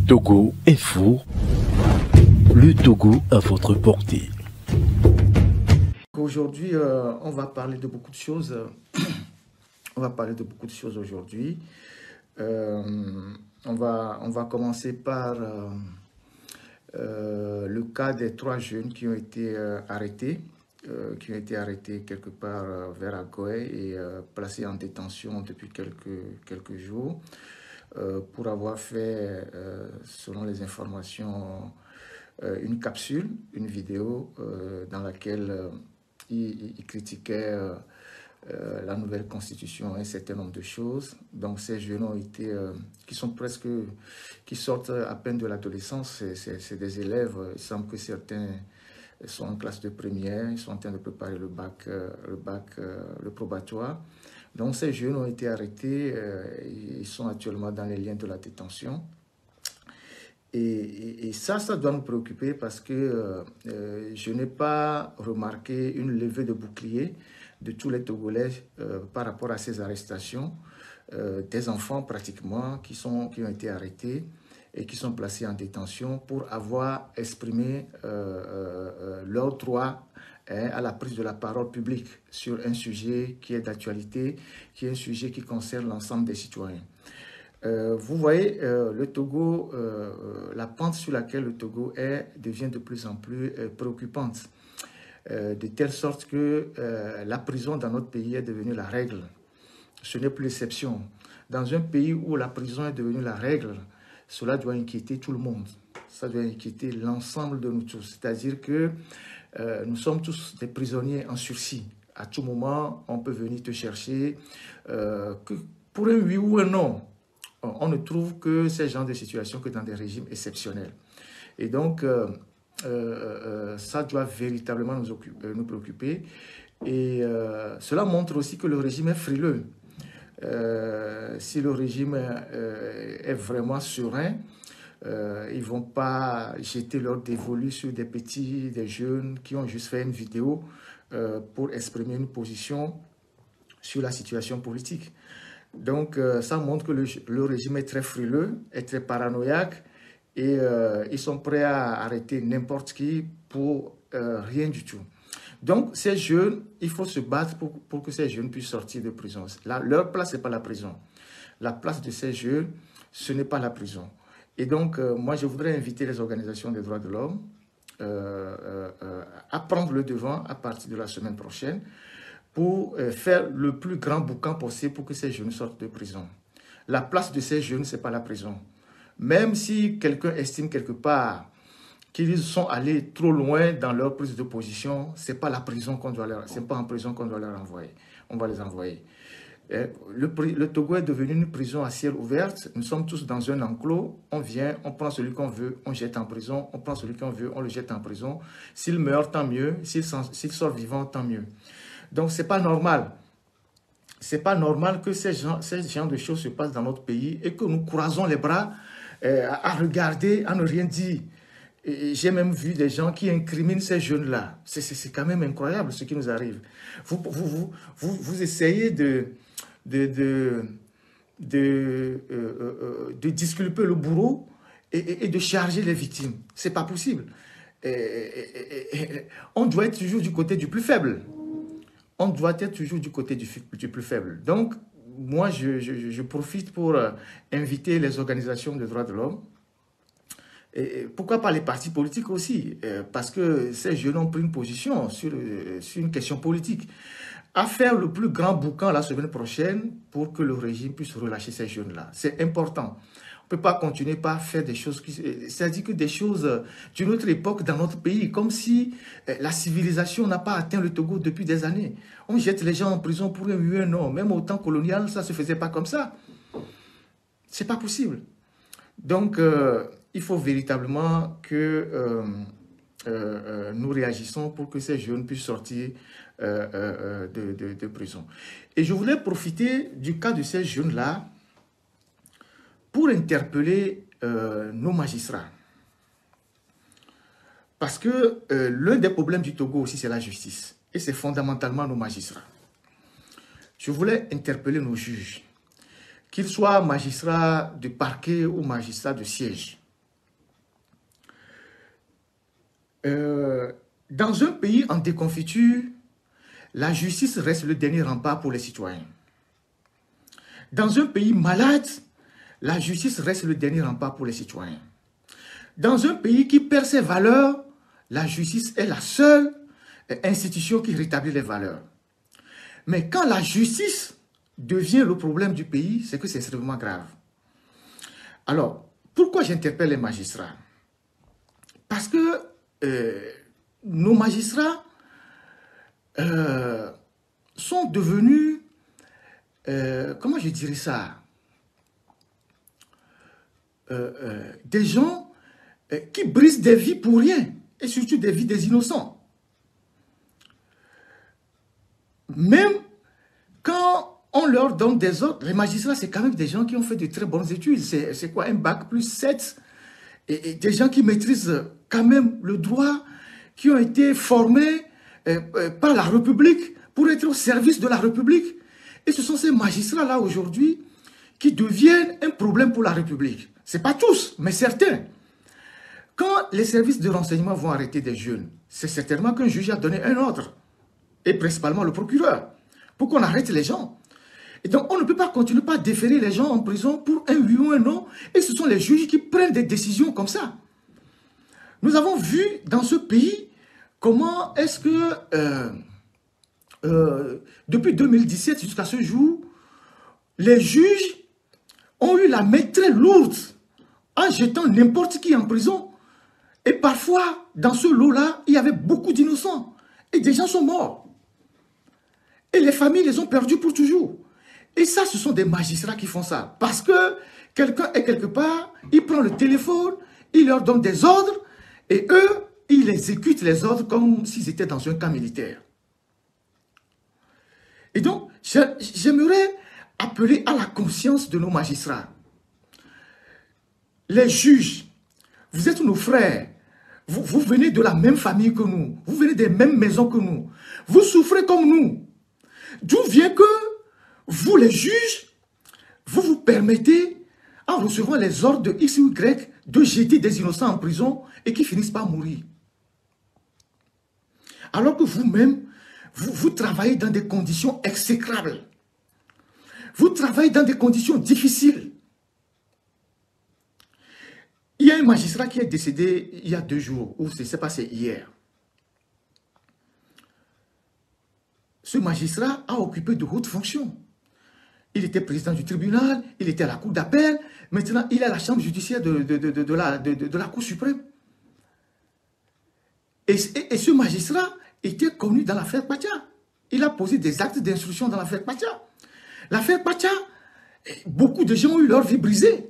Togo Info, le Togo à votre portée. Aujourd'hui, on va parler de beaucoup de choses. Aujourd'hui. On va commencer par le cas des 3 jeunes qui ont été arrêtés. Quelque part vers Agoye et placés en détention depuis quelques jours pour avoir fait, selon les informations, une capsule, une vidéo dans laquelle ils critiquaient la nouvelle constitution, un certain nombre de choses. Donc ces jeunes ont été, qui sortent à peine de l'adolescence, c'est des élèves. Il semble que certains sont en classe de première, ils sont en train de préparer le probatoire. Donc ces jeunes ont été arrêtés, ils sont actuellement dans les liens de la détention. Et ça doit nous préoccuper parce que je n'ai pas remarqué une levée de bouclier de tous les Togolais par rapport à ces arrestations, des enfants pratiquement qui ont été arrêtés et qui sont placés en détention pour avoir exprimé leur droit à la prise de la parole publique sur un sujet qui est d'actualité, qui est un sujet qui concerne l'ensemble des citoyens. Vous voyez, le Togo, la pente sur laquelle le Togo devient de plus en plus préoccupante, de telle sorte que la prison dans notre pays est devenue la règle. Ce n'est plus l'exception. Dans un pays où la prison est devenue la règle, cela doit inquiéter tout le monde. Ça doit inquiéter l'ensemble de nous tous. C'est-à-dire que nous sommes tous des prisonniers en sursis. À tout moment, on peut venir te chercher. Que pour un oui ou un non, on ne trouve que ces genres de situations que dans des régimes exceptionnels. Et donc, ça doit véritablement nous préoccuper. Et cela montre aussi que le régime est frileux. Si le régime est vraiment serein, ils ne vont pas jeter leur dévolu sur des jeunes qui ont juste fait une vidéo pour exprimer une position sur la situation politique. Donc, ça montre que le régime est très frileux, est très paranoïaque et ils sont prêts à arrêter n'importe qui pour rien du tout. Donc, ces jeunes, il faut se battre pour que ces jeunes puissent sortir de prison. Leur place, ce n'est pas la prison. La place de ces jeunes, ce n'est pas la prison. Et donc, moi, je voudrais inviter les organisations des droits de l'homme à prendre le devant à partir de la semaine prochaine pour faire le plus grand boucan possible pour que ces jeunes sortent de prison. La place de ces jeunes, ce n'est pas la prison. Même si quelqu'un estime quelque part qu'ils sont allés trop loin dans leur prise de position, c'est pas en prison qu'on doit leur envoyer. On va les envoyer. Le Togo est devenu une prison à ciel ouvert. Nous sommes tous dans un enclos. On vient, on prend celui qu'on veut, on jette en prison. On prend celui qu'on veut, on le jette en prison. S'il meurt, tant mieux. S'il sort vivant, tant mieux. Donc, c'est pas normal. C'est pas normal que ces genres de choses se passent dans notre pays et que nous croisons les bras à regarder, à ne rien dire. J'ai même vu des gens qui incriminent ces jeunes-là. C'est quand même incroyable ce qui nous arrive. Vous essayez de disculper le bourreau et de charger les victimes. C'est pas possible. On doit être toujours du côté du plus faible. On doit être toujours du côté du plus faible. Donc, moi, je profite pour inviter les organisations de droits de l'homme. Et pourquoi pas les partis politiques aussi, parce que ces jeunes ont pris une position sur une question politique, à faire le plus grand boucan la semaine prochaine pour que le régime puisse relâcher ces jeunes-là. C'est important. On ne peut pas continuer par faire des choses, c'est-à-dire que des choses d'une autre époque dans notre pays, comme si la civilisation n'a pas atteint le Togo depuis des années. On jette les gens en prison pour un oui ou un non. Même au temps colonial, ça ne se faisait pas comme ça. C'est pas possible. Donc, il faut véritablement que nous réagissons pour que ces jeunes puissent sortir de prison. Et je voulais profiter du cas de ces jeunes-là pour interpeller nos magistrats. Parce que l'un des problèmes du Togo aussi, c'est la justice. Et c'est fondamentalement nos magistrats. Je voulais interpeller nos juges, qu'ils soient magistrats de parquet ou magistrats de siège. Dans un pays en déconfiture, la justice reste le dernier rempart pour les citoyens. Dans un pays malade, la justice reste le dernier rempart pour les citoyens. Dans un pays qui perd ses valeurs, la justice est la seule institution qui rétablit les valeurs. Mais quand la justice devient le problème du pays, c'est que c'est extrêmement grave. Alors, pourquoi j'interpelle les magistrats? Parce que nos magistrats sont devenus, comment je dirais ça, des gens qui brisent des vies pour rien, et surtout des vies des innocents. Même quand on leur donne des ordres, les magistrats, c'est quand même des gens qui ont fait de très bonnes études. C'est quoi, un bac plus 7, et des gens qui maîtrisent quand même le droit, qui ont été formés par la République pour être au service de la République. Et ce sont ces magistrats-là aujourd'hui qui deviennent un problème pour la République. Ce n'est pas tous, mais certains. Quand les services de renseignement vont arrêter des jeunes, c'est certainement qu'un juge a donné un ordre, et principalement le procureur, pour qu'on arrête les gens. Et donc, on ne peut pas continuer à déférer les gens en prison pour un oui ou un non, et ce sont les juges qui prennent des décisions comme ça. Nous avons vu dans ce pays comment est-ce que, depuis 2017 jusqu'à ce jour, les juges ont eu la main très lourde en jetant n'importe qui en prison. Et parfois, dans ce lot-là, il y avait beaucoup d'innocents. Et des gens sont morts. Et les familles les ont perdus pour toujours. Et ça, ce sont des magistrats qui font ça. Parce que quelqu'un est quelque part, il prend le téléphone, il leur donne des ordres, et eux, ils exécutent les ordres comme s'ils étaient dans un camp militaire. Et donc, j'aimerais appeler à la conscience de nos magistrats. Les juges, vous êtes nos frères. Vous venez de la même famille que nous. Vous venez des mêmes maisons que nous. Vous souffrez comme nous. D'où vient que vous, les juges, vous vous permettez, en recevant les ordres de X ou Y, de jeter des innocents en prison et qui finissent par mourir. Alors que vous-même, vous travaillez dans des conditions exécrables. Vous travaillez dans des conditions difficiles. Il y a un magistrat qui est décédé il y a 2 jours, ou c'est passé hier. Ce magistrat a occupé de hautes fonctions. Il était président du tribunal, il était à la cour d'appel, maintenant il est à la chambre judiciaire de la Cour suprême. Et ce magistrat était connu dans l'affaire Pacha. Il a posé des actes d'instruction dans l'affaire Pacha. L'affaire Pacha, beaucoup de gens ont eu leur vie brisée.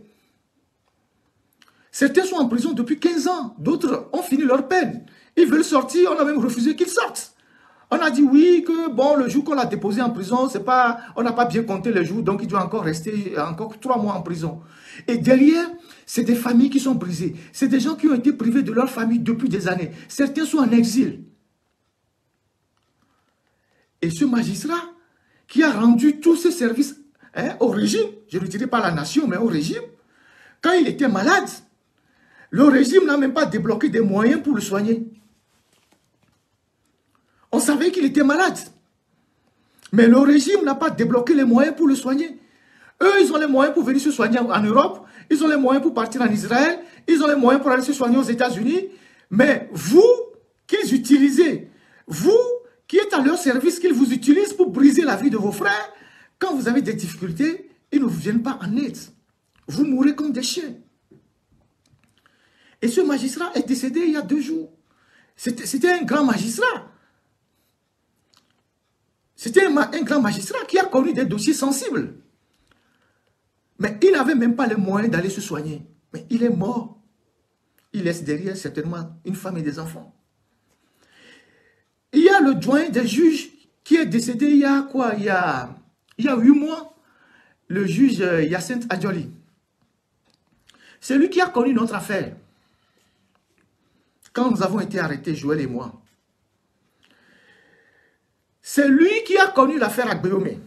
Certains sont en prison depuis 15 ans, d'autres ont fini leur peine. Ils veulent sortir, on a même refusé qu'ils sortent. On a dit oui, que bon, le jour qu'on l'a déposé en prison, on n'a pas bien compté les jours, donc il doit encore rester encore 3 mois en prison. Et derrière, c'est des familles qui sont brisées. C'est des gens qui ont été privés de leur famille depuis des années. Certains sont en exil. Et ce magistrat qui a rendu tous ces services au régime, je ne dirais pas la nation, mais au régime, quand il était malade, le régime n'a même pas débloqué des moyens pour le soigner. On savait qu'il était malade. Mais le régime n'a pas débloqué les moyens pour le soigner. Eux, ils ont les moyens pour venir se soigner en Europe. Ils ont les moyens pour partir en Israël. Ils ont les moyens pour aller se soigner aux États-Unis. Mais vous, qu'ils utilisez, vous qui êtes à leur service, qu'ils vous utilisent pour briser la vie de vos frères, quand vous avez des difficultés, ils ne vous viennent pas en aide. Vous mourrez comme des chiens. Et ce magistrat est décédé il y a 2 jours. C'était un grand magistrat. C'était un grand magistrat qui a connu des dossiers sensibles. Mais il n'avait même pas les moyens d'aller se soigner. Mais il est mort. Il laisse derrière certainement une femme et des enfants. Il y a le doyen des juges qui est décédé il y a quoi? Il y a 8 mois. Le juge Hyacinthe Adjoli. C'est lui qui a connu notre affaire. Quand nous avons été arrêtés, Joël et moi. C'est lui qui a connu l'affaire Agbeomé.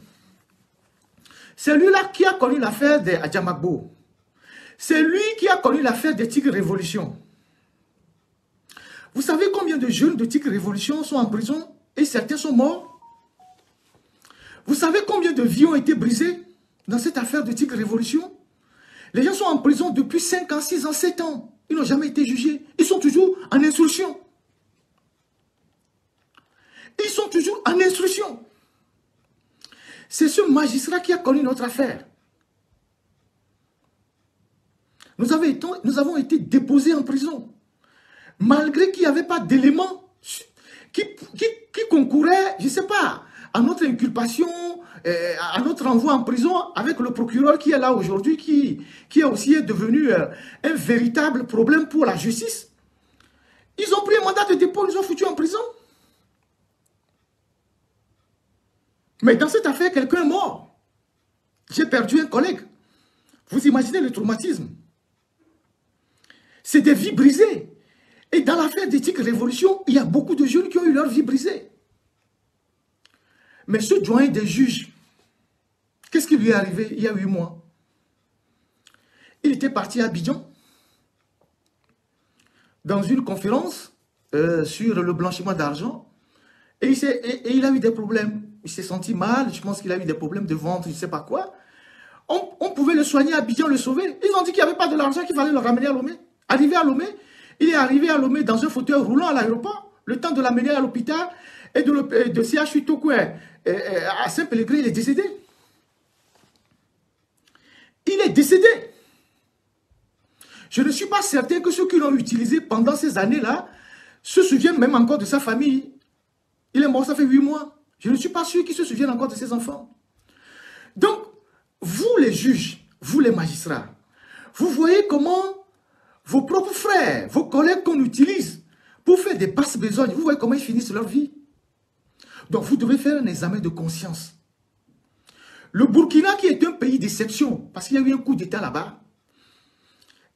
C'est lui-là qui a connu l'affaire des Adjamagbo. C'est lui qui a connu l'affaire des Tigres Révolution. Vous savez combien de jeunes de Tigre Révolution sont en prison et certains sont morts? Vous savez combien de vies ont été brisées dans cette affaire de Tigre Révolution? Les gens sont en prison depuis 5 ans, 6 ans, 7 ans. Ils n'ont jamais été jugés. Ils sont toujours en instruction. Ils sont toujours en instruction. C'est ce magistrat qui a connu notre affaire. Nous avons été déposés en prison. Malgré qu'il n'y avait pas d'éléments qui concouraient, je ne sais pas, à notre inculpation, à notre envoi en prison avec le procureur qui est là aujourd'hui, qui est aussi devenu un véritable problème pour la justice. Ils ont pris un mandat de dépôt, ils nous ont foutus en prison. Mais dans cette affaire, quelqu'un est mort. J'ai perdu un collègue. Vous imaginez le traumatisme. C'est des vies brisées. Et dans l'affaire des Tigre Révolution, il y a beaucoup de jeunes qui ont eu leur vie brisée. Mais ce doyen des juges, qu'est-ce qui lui est arrivé il y a 8 mois? Il était parti à Abidjan dans une conférence sur le blanchiment d'argent et il a eu des problèmes. Il s'est senti mal, je pense qu'il a eu des problèmes de ventre, je ne sais pas quoi. On pouvait le soigner à Abidjan, le sauver. Ils ont dit qu'il n'y avait pas de l'argent, qu'il fallait le ramener à Lomé. Arrivé à Lomé, il est arrivé à Lomé dans un fauteuil roulant à l'aéroport, le temps de l'amener à l'hôpital et de CHU Tokoué à Saint-Pélégré, il est décédé. Il est décédé. Je ne suis pas certain que ceux qui l'ont utilisé pendant ces années-là se souviennent même encore de sa famille. Il est mort, ça fait 8 mois. Je ne suis pas sûr qu'ils se souviennent encore de ses enfants. Donc, vous les juges, vous les magistrats, vous voyez comment vos propres frères, vos collègues qu'on utilise pour faire des basses besognes, vous voyez comment ils finissent leur vie. Donc, vous devez faire un examen de conscience. Le Burkina, qui est un pays d'exception, parce qu'il y a eu un coup d'État là-bas,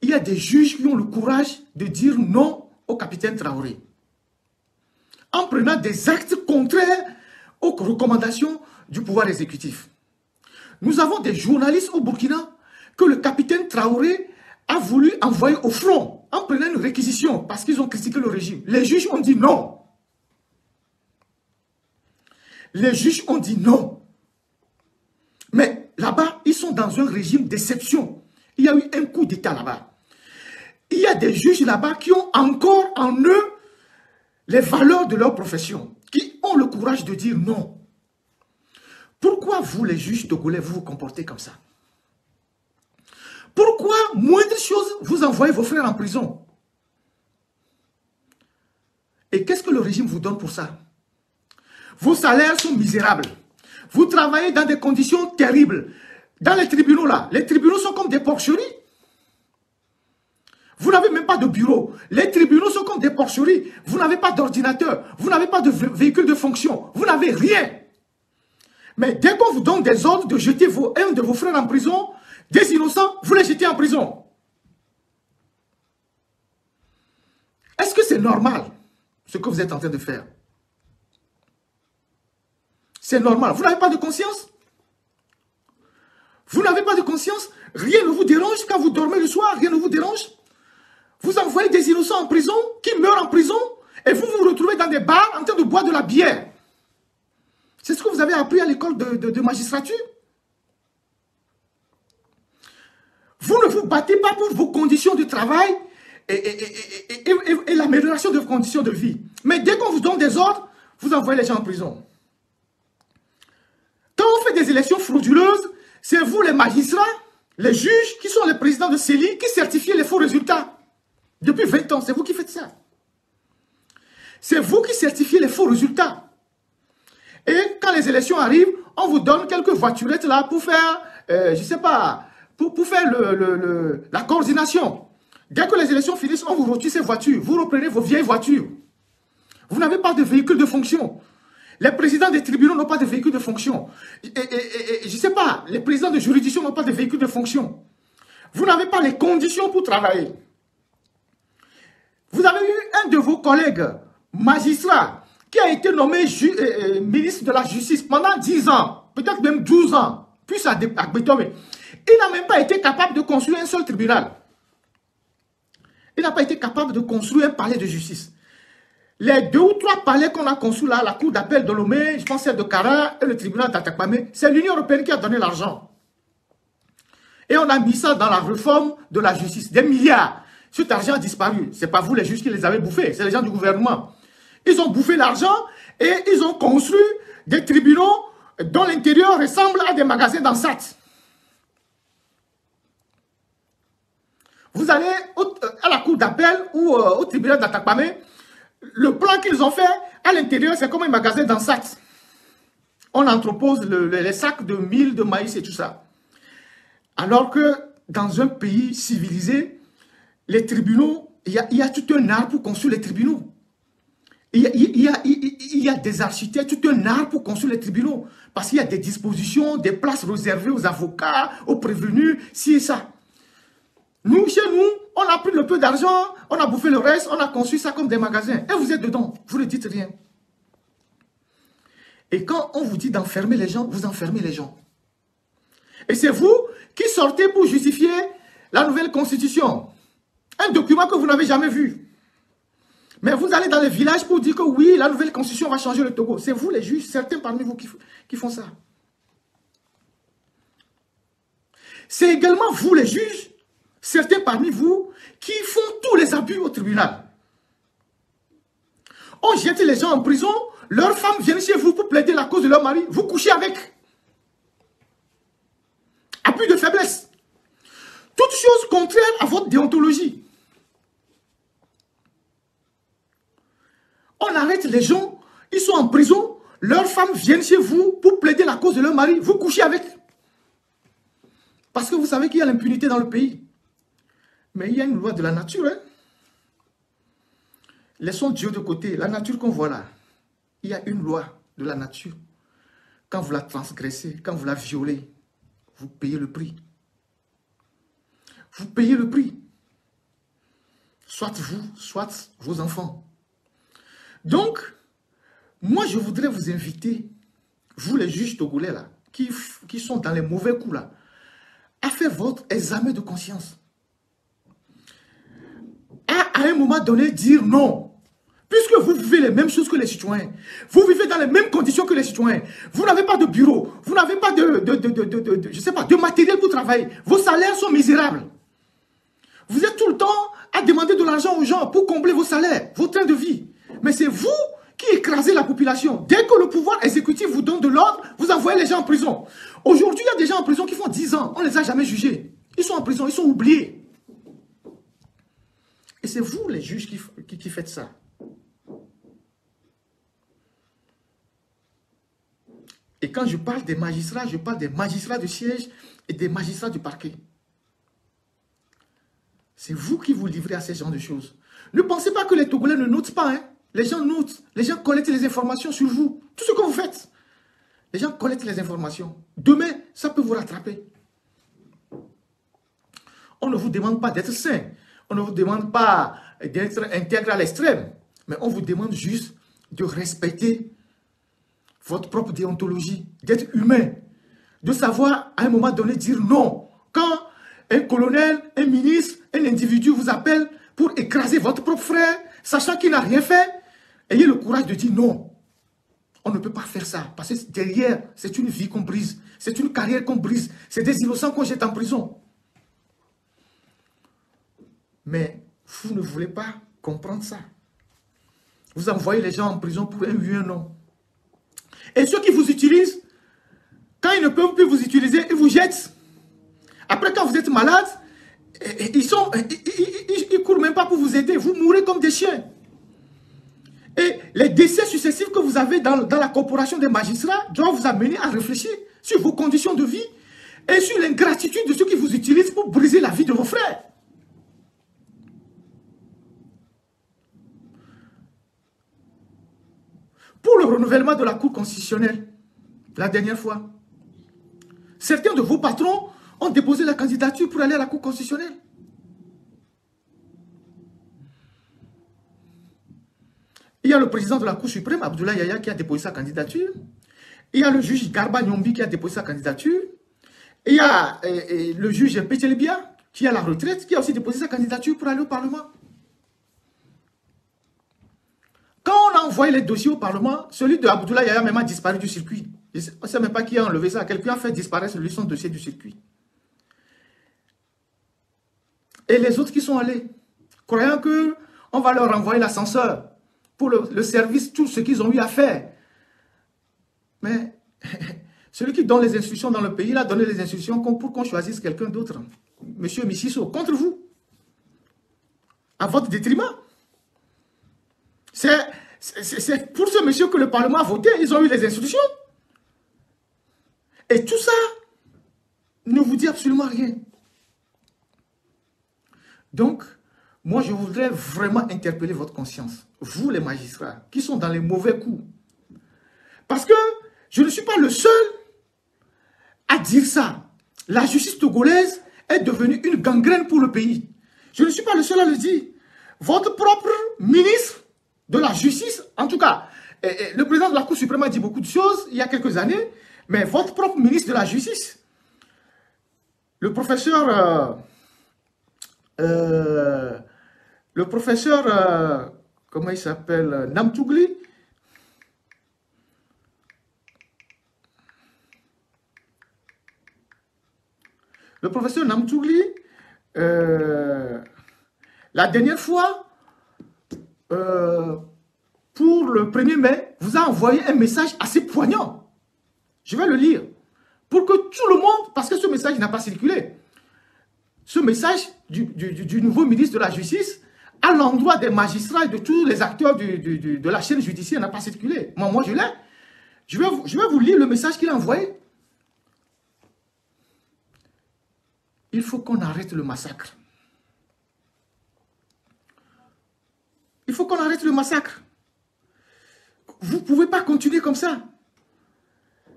il y a des juges qui ont le courage de dire non au capitaine Traoré, en prenant des actes contraires aux recommandations du pouvoir exécutif. Nous avons des journalistes au Burkina que le capitaine Traoré a voulu envoyer au front en prenant une réquisition parce qu'ils ont critiqué le régime. Les juges ont dit non. Les juges ont dit non. Mais là-bas, ils sont dans un régime d'exception. Il y a eu un coup d'État là-bas. Il y a des juges là-bas qui ont encore en eux les valeurs de leur profession, qui ont le courage de dire non. Pourquoi vous, les juges togolais, vous vous comportez comme ça? Pourquoi, moindre chose, vous envoyez vos frères en prison? Et qu'est-ce que le régime vous donne pour ça? Vos salaires sont misérables. Vous travaillez dans des conditions terribles. Dans les tribunaux là, les tribunaux sont comme des porcheries. Vous n'avez même pas de bureau. Les tribunaux sont comme des porcheries. Vous n'avez pas d'ordinateur. Vous n'avez pas de véhicule de fonction. Vous n'avez rien. Mais dès qu'on vous donne des ordres de jeter un de vos frères en prison, des innocents, vous les jetez en prison. Est-ce que c'est normal, ce que vous êtes en train de faire? C'est normal. Vous n'avez pas de conscience? Vous n'avez pas de conscience? Rien ne vous dérange quand vous dormez le soir? Rien ne vous dérange? Vous envoyez des innocents en prison, qui meurent en prison, et vous vous retrouvez dans des bars en train de boire de la bière. C'est ce que vous avez appris à l'école de magistrature. Vous ne vous battez pas pour vos conditions de travail et l'amélioration de vos conditions de vie. Mais dès qu'on vous donne des ordres, vous envoyez les gens en prison. Quand on fait des élections frauduleuses, c'est vous les magistrats, les juges, qui sont les présidents de CELI, qui certifient les faux résultats. Depuis 20 ans, c'est vous qui faites ça. C'est vous qui certifiez les faux résultats. Et quand les élections arrivent, on vous donne quelques voiturettes là pour faire, je ne sais pas, pour faire la coordination. Dès que les élections finissent, on vous retire ces voitures. Vous reprenez vos vieilles voitures. Vous n'avez pas de véhicule de fonction. Les présidents des tribunaux n'ont pas de véhicule de fonction. Je ne sais pas, les présidents de juridiction n'ont pas de véhicule de fonction. Vous n'avez pas les conditions pour travailler. Vous avez eu un de vos collègues magistrats qui a été nommé ministre de la Justice pendant 10 ans, peut-être même 12 ans, puis à Beethoven. Il n'a même pas été capable de construire un seul tribunal. Il n'a pas été capable de construire un palais de justice. Les 2 ou 3 palais qu'on a conçus là, la cour d'appel de Lomé, je pense celle de Kara et le tribunal d'Atakpamé, c'est l'Union européenne qui a donné l'argent. Et on a mis ça dans la réforme de la justice, des milliards. Cet argent a disparu. Ce n'est pas vous les juges qui les avez bouffés, c'est les gens du gouvernement. Ils ont bouffé l'argent et ils ont construit des tribunaux dont l'intérieur ressemble à des magasins d'Ansat. Vous allez à la cour d'appel ou au tribunal d'Atakpamé, le plan qu'ils ont fait à l'intérieur, c'est comme un magasin d'Ansat. On entrepose les sacs de mil, de maïs et tout ça. Alors que dans un pays civilisé, les tribunaux, il y a tout un art pour construire les tribunaux. Il y a des architectes, tout un art pour construire les tribunaux. Parce qu'il y a des dispositions, des places réservées aux avocats, aux prévenus, ci et ça. Nous, chez nous, on a pris le peu d'argent, on a bouffé le reste, on a construit ça comme des magasins. Et vous êtes dedans, vous ne dites rien. Et quand on vous dit d'enfermer les gens, vous enfermez les gens. Et c'est vous qui sortez pour justifier la nouvelle constitution. Un document que vous n'avez jamais vu. Mais vous allez dans les villages pour dire que oui, la nouvelle constitution va changer le Togo. C'est vous les juges, certains parmi vous qui font ça. C'est également vous les juges, certains parmi vous, qui font tous les abus au tribunal. On jette les gens en prison, leurs femmes viennent chez vous pour plaider la cause de leur mari, vous couchez avec. Abus de faiblesse. Toutes choses contraires à votre déontologie. On arrête les gens, ils sont en prison, leurs femmes viennent chez vous pour plaider la cause de leur mari, vous couchez avec. Parce que vous savez qu'il y a l'impunité dans le pays. Mais il y a une loi de la nature. Hein? Laissons Dieu de côté. La nature qu'on voit là, il y a une loi de la nature. Quand vous la transgressez, quand vous la violez, vous payez le prix. Vous payez le prix. Soit vous, soit vos enfants. Donc, moi je voudrais vous inviter, vous les juges togolais là, qui sont dans les mauvais coups là, à faire votre examen de conscience. À un moment donné, dire non. Puisque vous vivez les mêmes choses que les citoyens, vous vivez dans les mêmes conditions que les citoyens, vous n'avez pas de bureau, vous n'avez pas je sais pas, de matériel pour travailler, vos salaires sont misérables. Vous êtes tout le temps à demander de l'argent aux gens pour combler vos salaires, vos trains de vie. Mais c'est vous qui écrasez la population. Dès que le pouvoir exécutif vous donne de l'ordre, vous envoyez les gens en prison. Aujourd'hui, il y a des gens en prison qui font 10 ans, on ne les a jamais jugés. Ils sont en prison, ils sont oubliés. Et c'est vous les juges qui faites ça. Et quand je parle des magistrats, je parle des magistrats de siège et des magistrats du parquet. C'est vous qui vous livrez à ces genres de choses. Ne pensez pas que les Togolais ne notent pas. Hein? Les gens notent, les gens collectent les informations sur vous. Tout ce que vous faites. Les gens collectent les informations. Demain, ça peut vous rattraper. On ne vous demande pas d'être saint. On ne vous demande pas d'être intègre à l'extrême. Mais on vous demande juste de respecter votre propre déontologie, d'être humain, de savoir à un moment donné dire non. Quand un colonel, un ministre, un individu vous appelle pour écraser votre propre frère, sachant qu'il n'a rien fait, ayez le courage de dire non. On ne peut pas faire ça, parce que derrière, c'est une vie qu'on brise, c'est une carrière qu'on brise, c'est des innocents qu'on jette en prison. Mais vous ne voulez pas comprendre ça. Vous envoyez les gens en prison pour un oui, un non. Et ceux qui vous utilisent, quand ils ne peuvent plus vous utiliser, ils vous jettent. Après, quand vous êtes malade, ils courent même pas pour vous aider. Vous mourrez comme des chiens. Et les décès successifs que vous avez dans la corporation des magistrats doivent vous amener à réfléchir sur vos conditions de vie et sur l'ingratitude de ceux qui vous utilisent pour briser la vie de vos frères. Pour le renouvellement de la Cour constitutionnelle, la dernière fois, certains de vos patrons ont déposé la candidature pour aller à la Cour constitutionnelle. Il y a le président de la Cour suprême, Abdoulaye Yaya, qui a déposé sa candidature. Il y a le juge Garba Nyombi qui a déposé sa candidature. Il y a le juge Pételebia, qui est à la retraite, qui a aussi déposé sa candidature pour aller au Parlement. Quand a envoyé les dossiers au Parlement, celui de Abdoulaye Yahya même a disparu du circuit. Je ne sais même pas qui a enlevé ça. Quelqu'un a fait disparaître son dossier du circuit. Et les autres qui sont allés, croyant qu'on va leur envoyer l'ascenseur pour le service, tout ce qu'ils ont eu à faire. Mais celui qui donne les instructions dans le pays, il a donné les instructions pour qu'on choisisse quelqu'un d'autre. Monsieur Mississo, contre vous. À votre détriment. C'est pour ce monsieur que le Parlement a voté. Ils ont eu les instructions. Et tout ça ne vous dit absolument rien. Donc, moi, je voudrais vraiment interpeller votre conscience. Vous, les magistrats, qui sont dans les mauvais coups. Parce que je ne suis pas le seul à dire ça. La justice togolaise est devenue une gangrène pour le pays. Je ne suis pas le seul à le dire. Votre propre ministre de la justice, en tout cas, le président de la Cour suprême a dit beaucoup de choses il y a quelques années, mais votre propre ministre de la justice, le professeur, comment il s'appelle, Namtougli, le professeur Namtougli, la dernière fois, pour le 1er mai, vous a envoyé un message assez poignant. Je vais le lire. Pour que tout le monde, parce que ce message n'a pas circulé, ce message du nouveau ministre de la Justice, à l'endroit des magistrats et de tous les acteurs de la chaîne judiciaire, n'a pas circulé. Moi je l'ai. Je vais vous lire le message qu'il a envoyé. Il faut qu'on arrête le massacre. Il faut qu'on arrête le massacre. Vous ne pouvez pas continuer comme ça.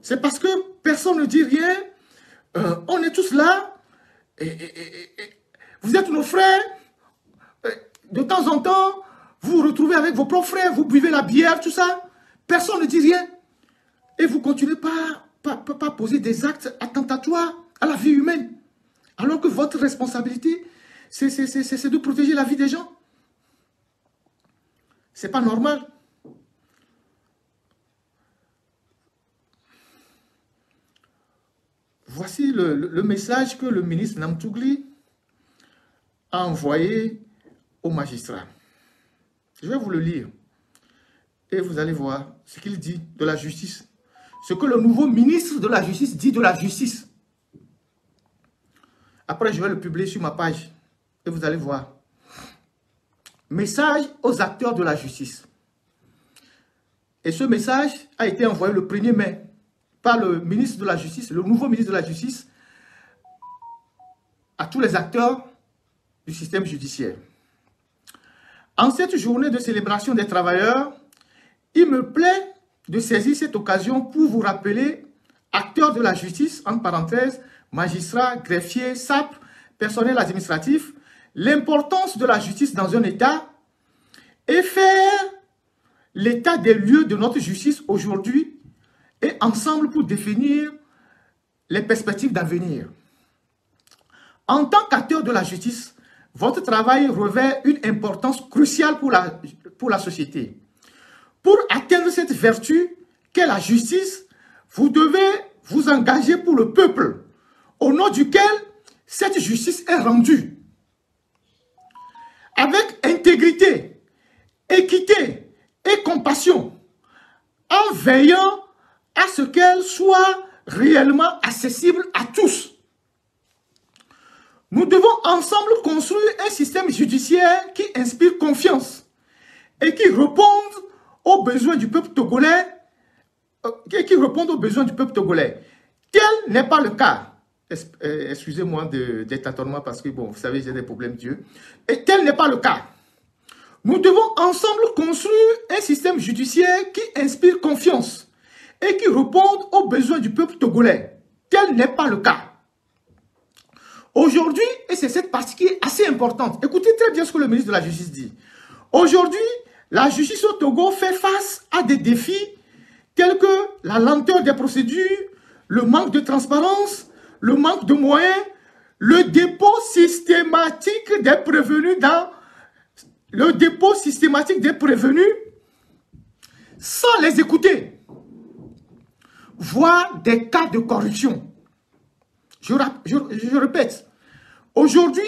C'est parce que personne ne dit rien. On est tous là. Vous êtes nos frères. De temps en temps, vous vous retrouvez avec vos propres frères. Vous buvez la bière, tout ça. Personne ne dit rien. Et vous continuez pas poser des actes attentatoires à la vie humaine. Alors que votre responsabilité, c'est de protéger la vie des gens. C'est pas normal. Voici le message que le ministre Namtougli a envoyé aux magistrats. Je vais vous le lire. Et vous allez voir ce qu'il dit de la justice. Ce que le nouveau ministre de la justice dit de la justice. Après, je vais le publier sur ma page. Et vous allez voir. Message aux acteurs de la justice. Et ce message a été envoyé le 1er mai par le ministre de la Justice, le nouveau ministre de la Justice, à tous les acteurs du système judiciaire. En cette journée de célébration des travailleurs, il me plaît de saisir cette occasion pour vous rappeler, acteurs de la justice, entre parenthèses, magistrats, greffiers, SAP, personnel administratif, l'importance de la justice dans un État et faire l'état des lieux de notre justice aujourd'hui et ensemble pour définir les perspectives d'avenir. En tant qu'acteur de la justice, votre travail revêt une importance cruciale pour la société. Pour atteindre cette vertu qu'est la justice, vous devez vous engager pour le peuple, au nom duquel cette justice est rendue. Avec intégrité, équité et compassion, en veillant à ce qu'elle soit réellement accessible à tous. Nous devons ensemble construire un système judiciaire qui inspire confiance et qui réponde aux besoins du peuple togolais. Tel n'est pas le cas. Excusez-moi des tâtonnements parce que, bon, vous savez, j'ai des problèmes d'yeux. Et tel n'est pas le cas. Nous devons ensemble construire un système judiciaire qui inspire confiance et qui réponde aux besoins du peuple togolais. Tel n'est pas le cas. Aujourd'hui, et c'est cette partie qui est assez importante, écoutez très bien ce que le ministre de la Justice dit. Aujourd'hui, la justice au Togo fait face à des défis tels que la lenteur des procédures, le manque de transparence, le manque de moyens, le dépôt systématique des prévenus sans les écouter, voire des cas de corruption. Je répète, aujourd'hui,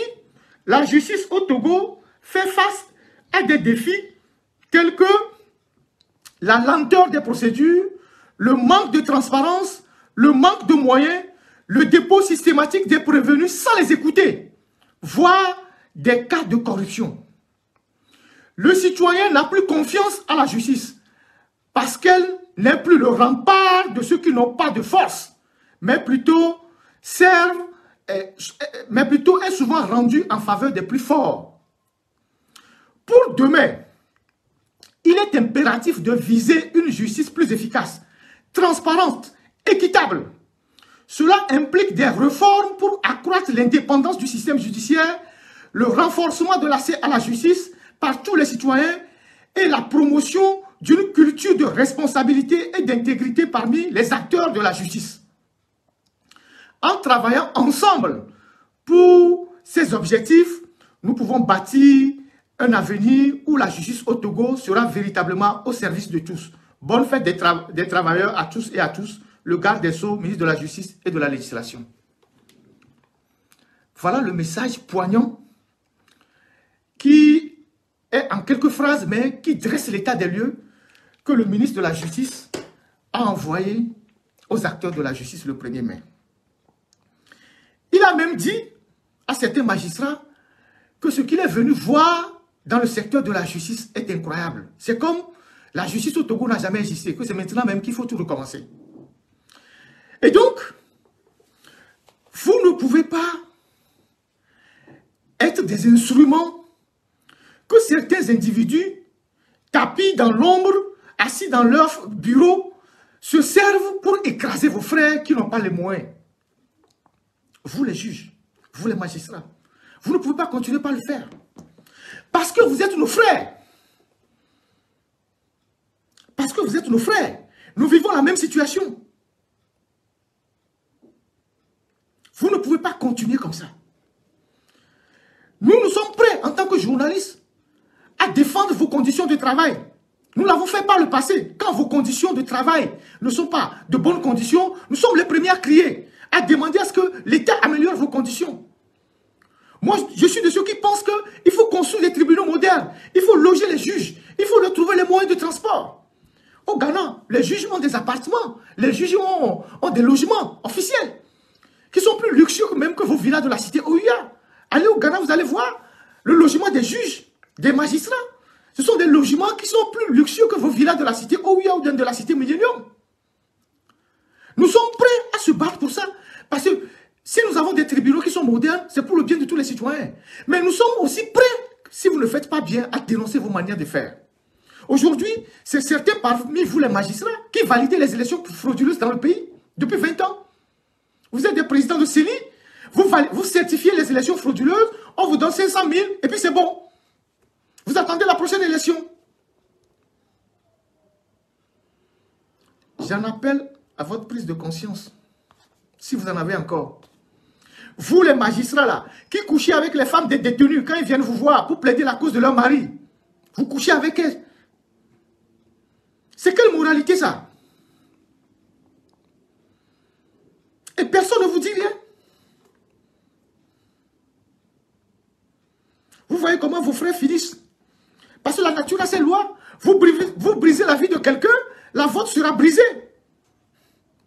la justice au Togo fait face à des défis tels que la lenteur des procédures, le manque de transparence, le manque de moyens, le dépôt systématique des prévenus sans les écouter, voire des cas de corruption. Le citoyen n'a plus confiance à la justice parce qu'elle n'est plus le rempart de ceux qui n'ont pas de force, mais plutôt est souvent rendue en faveur des plus forts. Pour demain, il est impératif de viser une justice plus efficace, transparente, équitable. Cela implique des réformes pour accroître l'indépendance du système judiciaire, le renforcement de l'accès à la justice par tous les citoyens et la promotion d'une culture de responsabilité et d'intégrité parmi les acteurs de la justice. En travaillant ensemble pour ces objectifs, nous pouvons bâtir un avenir où la justice au Togo sera véritablement au service de tous. Bonne fête des travailleurs à tous et à tous. Le garde des Sceaux, ministre de la Justice et de la Législation. Voilà le message poignant qui est en quelques phrases, mais qui dresse l'état des lieux que le ministre de la Justice a envoyé aux acteurs de la justice le 1er mai. Il a même dit à certains magistrats que ce qu'il est venu voir dans le secteur de la justice est incroyable. C'est comme la justice au Togo n'a jamais existé, que c'est maintenant même qu'il faut tout recommencer. Et donc, vous ne pouvez pas être des instruments que certains individus, tapis dans l'ombre, assis dans leur bureau, se servent pour écraser vos frères qui n'ont pas les moyens. Vous les juges, vous les magistrats, vous ne pouvez pas continuer par le faire. Parce que vous êtes nos frères. Parce que vous êtes nos frères. Nous vivons la même situation. Vous ne pouvez pas continuer comme ça. Nous sommes prêts, en tant que journalistes, à défendre vos conditions de travail. Nous l'avons fait par le passé. Quand vos conditions de travail ne sont pas de bonnes conditions, nous sommes les premiers à crier, à demander à ce que l'État améliore vos conditions. Moi, je suis de ceux qui pensent qu'il faut construire des tribunaux modernes, il faut loger les juges, il faut leur trouver les moyens de transport. Au Ghana, les juges ont des appartements, les juges ont des logements officiels, qui sont plus luxueux même que vos villas de la cité Ouya. Allez au Ghana, vous allez voir le logement des juges, des magistrats. Ce sont des logements qui sont plus luxueux que vos villas de la cité Ouya ou de la cité Millennium. Nous sommes prêts à se battre pour ça. Parce que si nous avons des tribunaux qui sont modernes, c'est pour le bien de tous les citoyens. Mais nous sommes aussi prêts, si vous ne faites pas bien, à dénoncer vos manières de faire. Aujourd'hui, c'est certains parmi vous les magistrats qui valident les élections frauduleuses dans le pays depuis 20 ans. Vous êtes des présidents de CENI, vous certifiez les élections frauduleuses, on vous donne 500 000 et puis c'est bon. Vous attendez la prochaine élection. J'en appelle à votre prise de conscience, si vous en avez encore. Vous les magistrats là, qui couchez avec les femmes des détenus quand ils viennent vous voir pour plaider la cause de leur mari, vous couchez avec elles. C'est quelle moralité ça? Et personne ne vous dit rien. Vous voyez comment vos frères finissent. Parce que la nature a ses lois. Vous brisez la vie de quelqu'un, la vôtre sera brisée.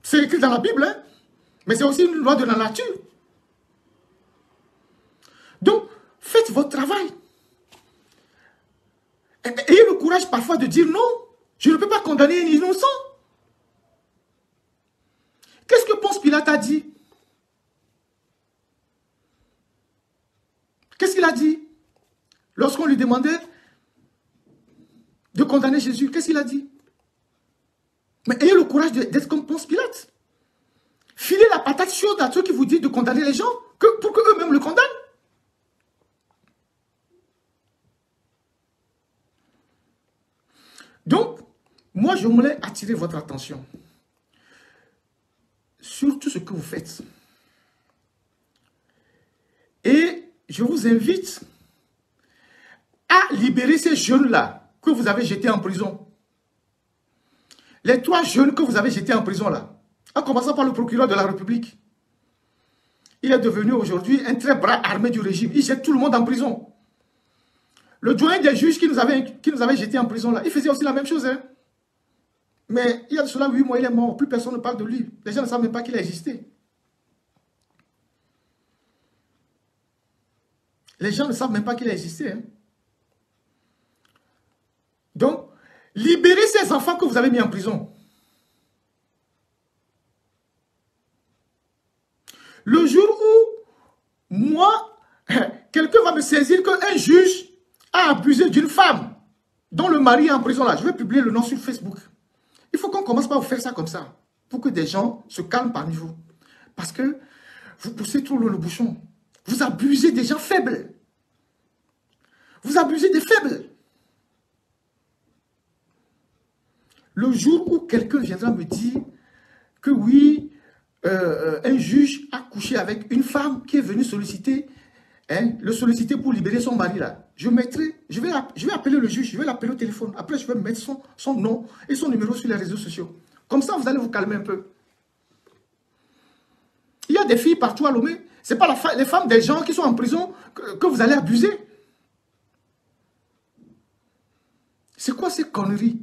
C'est écrit dans la Bible, hein? Mais c'est aussi une loi de la nature. Donc, faites votre travail. Ayez le courage parfois de dire non. Je ne peux pas condamner un innocent. Qu'est-ce que Ponce Pilate a dit? Qu'est-ce qu'il a dit? Lorsqu'on lui demandait de condamner Jésus, qu'est-ce qu'il a dit? Mais ayez le courage d'être comme Ponce Pilate. Filez la patate chaude à ceux qui vous disent de condamner les gens pour qu'eux-mêmes le condamnent. Donc, moi, je voulais attirer votre attention sur tout ce que vous faites. Et je vous invite à libérer ces jeunes-là que vous avez jetés en prison. Les 3 jeunes que vous avez jetés en prison là, en commençant par le procureur de la République, il est devenu aujourd'hui un très bras armé du régime. Il jette tout le monde en prison. Le doyen des juges qui nous avait jetés en prison là, il faisait aussi la même chose. Hein. Mais il y a de cela 8 mois, il est mort. Plus personne ne parle de lui. Les gens ne savent même pas qu'il a existé. Les gens ne savent même pas qu'il a existé. Hein. Donc, libérez ces enfants que vous avez mis en prison. Le jour où, moi, quelqu'un va me saisir qu'un juge a abusé d'une femme dont le mari est en prison là, je vais publier le nom sur Facebook. Il faut qu'on commence par vous faire ça comme ça, pour que des gens se calment parmi vous. Parce que vous poussez trop le bouchon. Vous abusez des gens faibles. Vous abusez des faibles. Le jour où quelqu'un viendra me dire que oui, un juge a couché avec une femme qui est venue solliciter, le solliciter pour libérer son mari là, je vais appeler le juge, je vais l'appeler au téléphone. Après, je vais mettre son nom et son numéro sur les réseaux sociaux. Comme ça, vous allez vous calmer un peu. Il y a des filles partout à Lomé. Ce n'est pas les femmes des gens qui sont en prison que vous allez abuser. C'est quoi ces conneries?